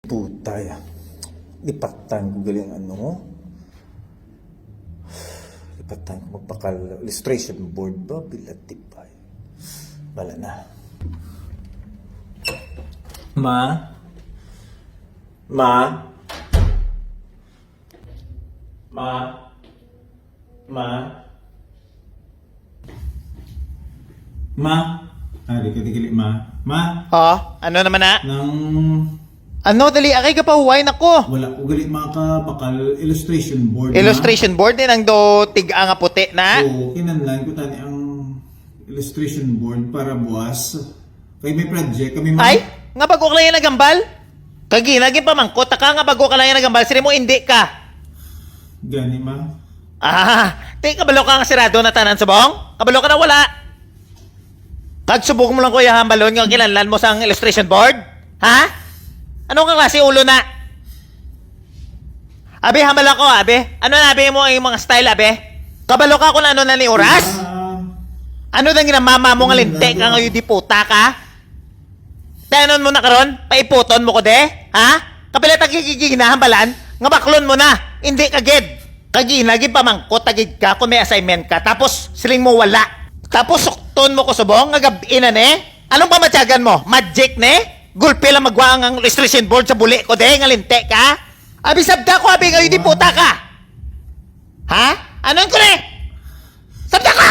Putay. Lipatan ko galing lipatan ko magpakal illustration board ba? Bilatipay. Bala na. Ma? Ma? Ma? Ma? Ma? Dikili, ma. Ma? Oh, ano naman na? Nang... Ano, dali, akay ka pa huway nako. Wala ko gali mga bakal illustration board. Illustration board din ang do tiga nga puti na. So, kinanlan ko tani ang illustration board para buwas. Kay may project kami Ay, nga bago ka lang yan nagambal? Kaginagin pa mangkot, taka nga bago ka lang yan nagambal, siri mo hindi ka. Gani ma. Kabalo ka nga sirado na tanan subong? Kabalo ka na wala. Kagsubok mo lang kuya hambalon nga kilanlan mo sa illustration board? Ha? Ano ka klase ulo na? Abe, hambal ako, abe. Ano na, abe mo yung mga style, abe? Kabalo ka kung ano na ni oras? Ano na ginamama mo nga linte ka ngayon di puta ka? Tanon mo na karon? Paiputon mo ko de? Ha? Kapilat ang kikikinahambalan? Nga baklon mo na? Hindi kagid. Kaginagid pa mangkot, tagid ka kung may assignment ka. Tapos siling mo wala. Tapos sukton mo ko subong, nga gabi na ne? Anong pamatyagan mo? Magic ne? Gulpe lang magwaang ang illustration board sa buli ko de, nga linte ka? Abi sabda ko, abi ngayon di puta ka. Ha? Anon ko ne? Sabda ka!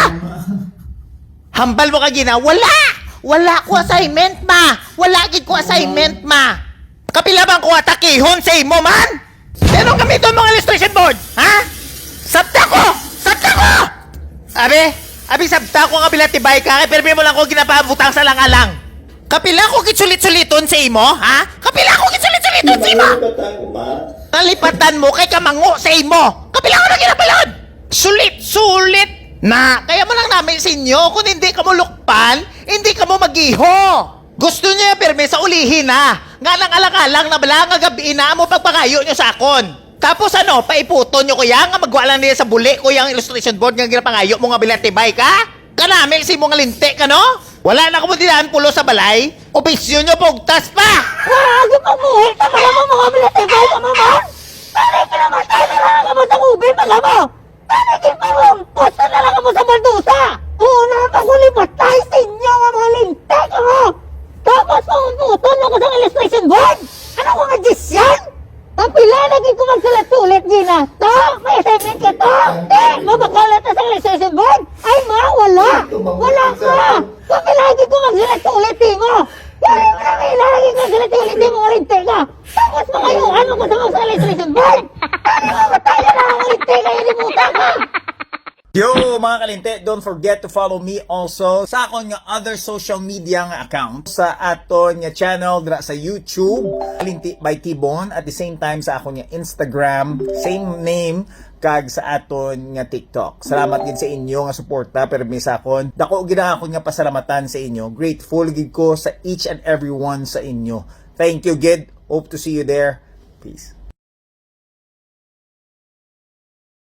Hambal mo kagina, wala! Wala ko assignment, ma! Wala gid ko assignment, ma! Kapila bang ko atakihon sa imo, man? Anong gamiton mong illustration board? Ha? Sabda ko! Sabda ko! Abi sabda ko nga bilatibay ka, kay permi mo lang ko ginapabutang sa lang-alang. Kapila ko kitsulit-suliton sa imo, ha? Kapila ko kitsulit-suliton sa imo! Nalipatan mo kay kamango sa imo! Kapila ko na ginabalod! Sulit-sulit! Na, kaya mo lang namin sa inyo, kung hindi ka mo lukpan, hindi ka mo mag-iho! Gusto niya perme sa ulihin na! Nga lang alang-alang na bala nga gabi na mo pagpakayo nyo sa akon! Tapos paiputon nyo kuya nga magwa lang niya sa buli kuya ang illustration board nga ginapangayo mo nga bilatibay ka? Kanamil si mo nga linte ka no? Wala na kumutilaan pulo sa balay? Opisyon nyo pugtas pa! Wag mamuhi ka pala mo mga bilatibay ka mamon! Tanay ka naman tayo na lang mo sa ubi pala mo! Tanay ka parang posta na lang mo sa baldusa! Una pagulipat tayo sa inyo mga linte ka mo! Tapos pumuputon mo ko sa illustration board! Ano ko nga Diyos yan? Kapila lagi ko magsulat-sulit, Gina! To! May assignment ka to! Mabakalat na sa illustration board! Ay ma, wala! Wala ka! Kapila lagi ko magsulat-sulit, mo! Kaya mo na may lagi ko magsulat-sulit, mo nga linte ka! Tapos makayuhan mo ko sa illustration board! Ano mo, mataya na ang linte ka, hindi mo ka! Yo mga kalinte, don't forget to follow me also sa akong nga other social media nga account sa aton nga channel dra sa YouTube Kalinti by T-Bon, at the same time sa akong nga Instagram same name kag sa aton nga TikTok. Salamat gid sa inyo nga suporta pero sa akon dako gid ako nga pasalamatan sa inyo. Grateful gid ko sa each and every one sa inyo. Thank you gid. Hope to see you there. Peace.